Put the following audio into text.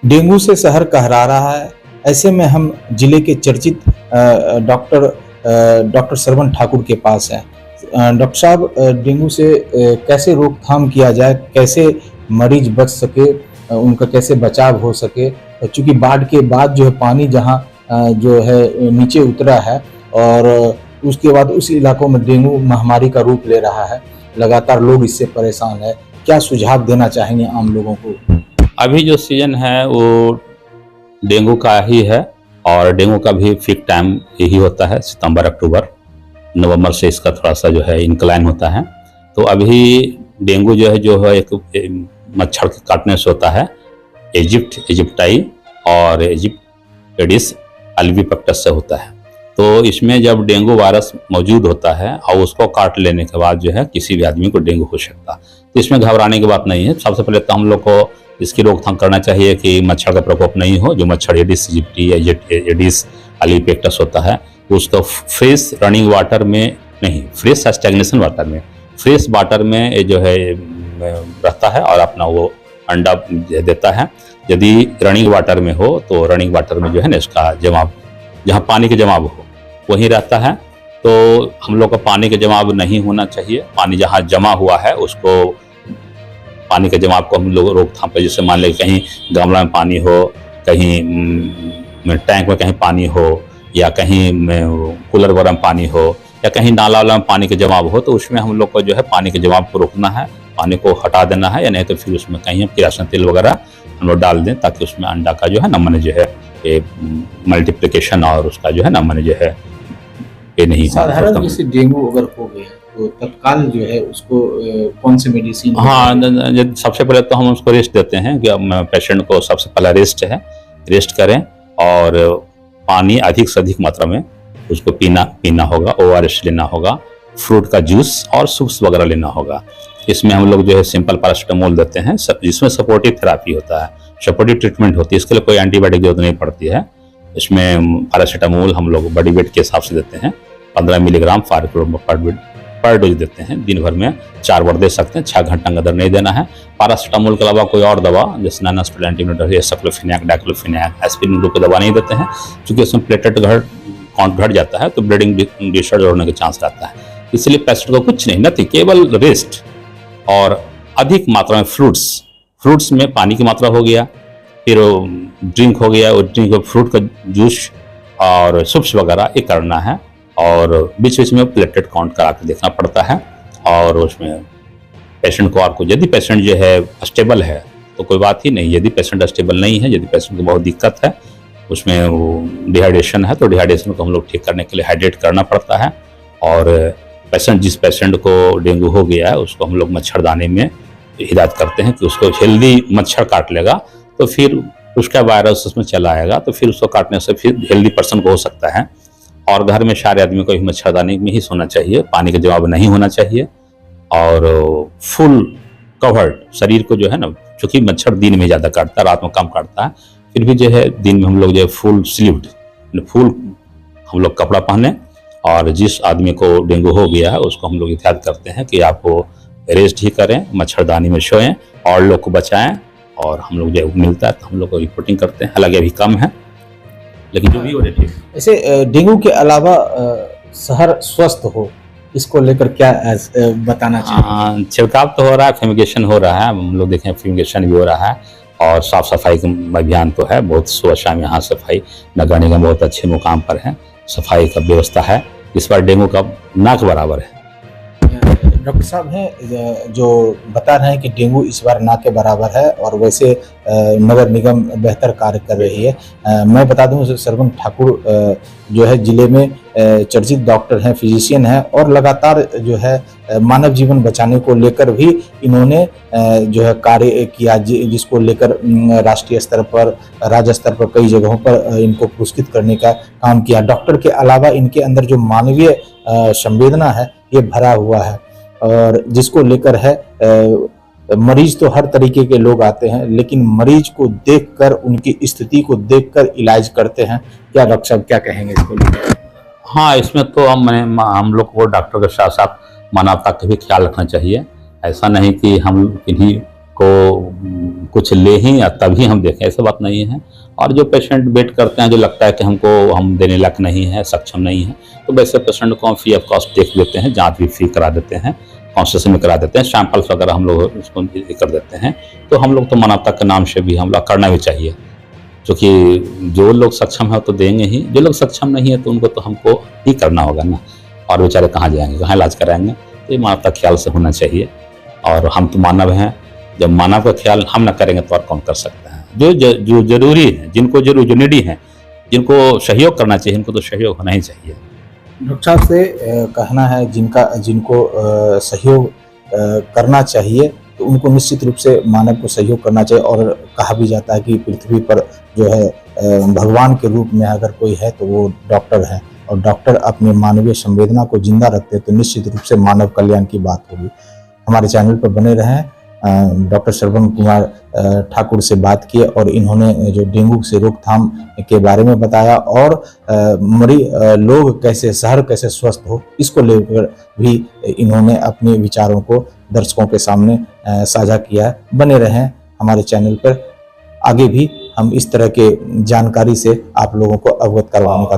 Dengue से शहर कहरा रहा है। ऐसे में हम जिले के चर्चित डॉक्टर श्रवण ठाकुर के पास हैं। डॉक्टर साहब, डेंगू से कैसे रोकथाम किया जाए, कैसे मरीज बच सके, उनका कैसे बचाव हो सके। चूंकि बाढ़ के बाद जो है पानी जहाँ जो है नीचे उतरा है और उसके बाद उस इलाकों में डेंगू महामारी का रूप ले रहा है, लगातार लोग इससे परेशान है। क्या सुझाव देना चाहेंगे आम लोगों को? अभी जो सीजन है वो डेंगू का ही है और डेंगू का भी पीक टाइम यही होता है सितंबर अक्टूबर। नवंबर से इसका थोड़ा सा जो है इंक्लाइन होता है। तो अभी डेंगू जो है एक मच्छर के काटने से होता है, इजिप्टाई और इजिप्ट एडिस एल्वीपेक्टस से होता है। तो इसमें जब डेंगू वायरस मौजूद होता है और उसको काट लेने के बाद जो है किसी भी आदमी को डेंगू हो सकता है। तो इसमें घबराने की बात नहीं है। सबसे पहले तो हम लोग को इसकी रोकथाम करना चाहिए कि मच्छर का प्रकोप नहीं हो। जो मच्छर एडिस इजिप्टी या एडिस एल्वीपेक्टस होता है उसको फ्रेश रनिंग वाटर में नहीं, फ्रेश स्टैग्नेशन वाटर में, फ्रेश वाटर में ये जो है रहता है और अपना वो अंडा देता है। यदि रनिंग वाटर में हो तो रनिंग वाटर में जो है ना इसका जमाव, जहाँ पानी के जमाव हो वहीं रहता है। तो हम लोग का पानी का जमाव नहीं होना चाहिए। पानी जहाँ जमा हुआ है उसको, पानी के जमाव को हम लोग रोकथाम पर, जैसे मान लें कहीं गमला में पानी हो, कहीं टैंक में कहीं पानी हो, या कहीं कूलर वगैरह में पानी हो, या कहीं नाला वाला में पानी के जमाव हो, तो उसमें हम लोग को जो है पानी के जमाव को रोकना है, पानी को हटा देना है। या नहीं तो फिर उसमें कहीं हम किरासन तेल वगैरह हम लोग डाल दें ताकि उसमें अंडा का जो है ना मैंने जो है ये मल्टीप्लिकेशन और उसका जो है ना मैंने जो है ये नहीं। साधारण जैसे डेंगू अगर हो गया तो तत्काल जो है उसको कौन से मेडिसिन? हाँ, सबसे पहले तो हम उसको रेस्ट देते हैं कि पेशेंट को सबसे पहला रेस्ट करें और पानी अधिक से अधिक मात्रा में उसको पीना होगा, ORS लेना होगा, फ्रूट का जूस और सूप्स वगैरह लेना होगा। इसमें हम लोग जो है सिंपल पैरासीटामोल देते हैं, जिसमें सपोर्टिव थेरापी होता है, सपोर्टिव ट्रीटमेंट होती है। इसके लिए कोई एंटीबायोटिक जरूरत नहीं पड़ती है। इसमें पैरासीटामोल हम लोग बॉडी वेट के हिसाब से देते हैं, 15 मिलीग्राम पर डोज देते हैं। दिन भर में 4 बार दे सकते हैं, 6 घंटा के अंदर नहीं देना है। पैरासीटामोल के अलावा कोई और दवा जैसे नॉनस्टेरॉइडल एंटीबायोटिक, साइक्लोफिनेक, डाइक्लोफिनेक, एस्पिरिन ग्रुप की दवा नहीं देते हैं, क्योंकि उसमें प्लेटलेट काउंट घट जाता है तो ब्लीडिंग डिसऑर्डर होने का चांस रहता है। इसलिए पेशेंट को कुछ नहीं, केवल रेस्ट और अधिक मात्रा में फ्रूट्स में पानी की मात्रा हो गया, फिर ड्रिंक हो गया, और ड्रिंक में फ्रूट का जूस और सूप्स वगैरह ये करना है। और बीच बीच में प्लेटलेट काउंट करा के देखना पड़ता है। और उसमें पेशेंट को आपको, यदि पेशेंट जो है स्टेबल है तो कोई बात ही नहीं। यदि पेशेंट स्टेबल नहीं है, यदि पेशेंट को बहुत दिक्कत है, उसमें डिहाइड्रेशन है, तो डिहाइड्रेशन को हम लोग ठीक करने के लिए हाइड्रेट करना पड़ता है। और जिस पेशेंट को डेंगू हो गया है उसको हम लोग मच्छरदानी में हिदायत करते हैं कि उसको हेल्दी मच्छर काट लेगा तो फिर उसका वायरस उसमें चला आएगा, तो फिर उसको काटने से फिर हेल्दी पर्सन को हो सकता है। और घर में सारे आदमी को मच्छरदानी में ही सोना चाहिए, पानी का जवाब नहीं होना चाहिए। और फुल कवर्ड शरीर को जो है ना, चूँकि मच्छर दिन में ज़्यादा काटता है, रात में कम काटता है, फिर भी जो है दिन में हम लोग जो है फुल स्लीव्ड, फुल हम लोग कपड़ा पहने। और जिस आदमी को डेंगू हो गया है उसको हम लोग हिदायत करते हैं कि आप वो रेस्ट ही करें, मच्छरदानी में सोएं और लोग को बचाएं। और हम लोग जो मिलता है तो हम लोग को रिपोर्टिंग करते हैं, हालांकि अभी कम है लेकिन जो भी हो रही है। ऐसे डेंगू के अलावा शहर स्वस्थ हो, इसको लेकर क्या बताना चाहिए? छिड़काव तो हो रहा है, फ्यूमिगेशन हो रहा है, हम लोग देखें फ्यूमिगेशन भी हो रहा है। और साफ सफाई का अभियान तो है, बहुत सुबह शाम यहाँ सफाई नगर निगम बहुत अच्छे मुकाम पर है, सफाई का व्यवस्था है। इस बार डेंगू का नाक बराबर है। डॉक्टर साहब हैं जो बता रहे हैं कि डेंगू इस बार ना के बराबर है और वैसे नगर निगम बेहतर कार्य कर रही है। मैं बता दूं श्रवण ठाकुर जो है जिले में चर्चित डॉक्टर हैं, फिजिशियन हैं और लगातार जो है मानव जीवन बचाने को लेकर भी इन्होंने जो है कार्य किया, जिसको लेकर राष्ट्रीय स्तर पर, राज्य स्तर पर कई जगहों पर इनको पुरस्कृत करने का काम किया। डॉक्टर के अलावा इनके अंदर जो मानवीय संवेदना है ये भरा हुआ है और जिसको लेकर है मरीज तो हर तरीके के लोग आते हैं, लेकिन मरीज को देखकर, उनकी स्थिति को देखकर इलाज करते हैं। क्या डॉक्टर साहब क्या कहेंगे इसको लेकर? हाँ, इसमें तो हम लोग को डॉक्टर के साथ साथ मानवता का भी ख्याल रखना चाहिए। ऐसा नहीं कि हम इन्हीं को कुछ ले ही या तभी हम देखें, ऐसा बात नहीं है। और जो पेशेंट वेट करते हैं, जो लगता है कि हम देने लायक नहीं है, सक्षम नहीं है, तो वैसे पेशेंट को हम फ्री ऑफ कॉस्ट देख लेते हैं, जांच भी फ्री करा देते हैं, कंसल्टेशन में करा देते हैं, सैंपल्स वगैरह हम लोग उसको कर देते हैं। तो हम लोग तो मानवता के नाम से भी हम लोग करना भी चाहिए, क्योंकि जो लोग सक्षम है तो देंगे ही, जो लोग सक्षम नहीं है तो उनको तो हमको ही करना होगा ना। और बेचारे कहाँ जाएंगे, कहाँ इलाज कराएंगे? तो ये मानवता ख्याल से होना चाहिए। और हम तो मानव हैं, जब मानव का ख्याल हम ना करेंगे तो और कौन कर सकता है? जो जरूरी है, जिनको जो नीडी है, जिनको सहयोग करना चाहिए, इनको तो सहयोग होना ही चाहिए। डॉक्टर साहब से कहना है जिनको सहयोग करना चाहिए, तो उनको निश्चित रूप से मानव को सहयोग करना चाहिए। और कहा भी जाता है कि पृथ्वी पर जो है भगवान के रूप में अगर कोई है तो वो डॉक्टर है, और डॉक्टर अपनी मानवीय संवेदना को जिंदा रखते हैं, तो निश्चित रूप से मानव कल्याण की बात होगी। हमारे चैनल पर बने रहें। डॉक्टर श्रवण कुमार ठाकुर से बात किए और इन्होंने जो डेंगू से रोकथाम के बारे में बताया, और लोग कैसे, शहर कैसे स्वस्थ हो, इसको लेकर भी इन्होंने अपने विचारों को दर्शकों के सामने साझा किया है। बने रहें हमारे चैनल पर, आगे भी हम इस तरह के जानकारी से आप लोगों को अवगत करवाने का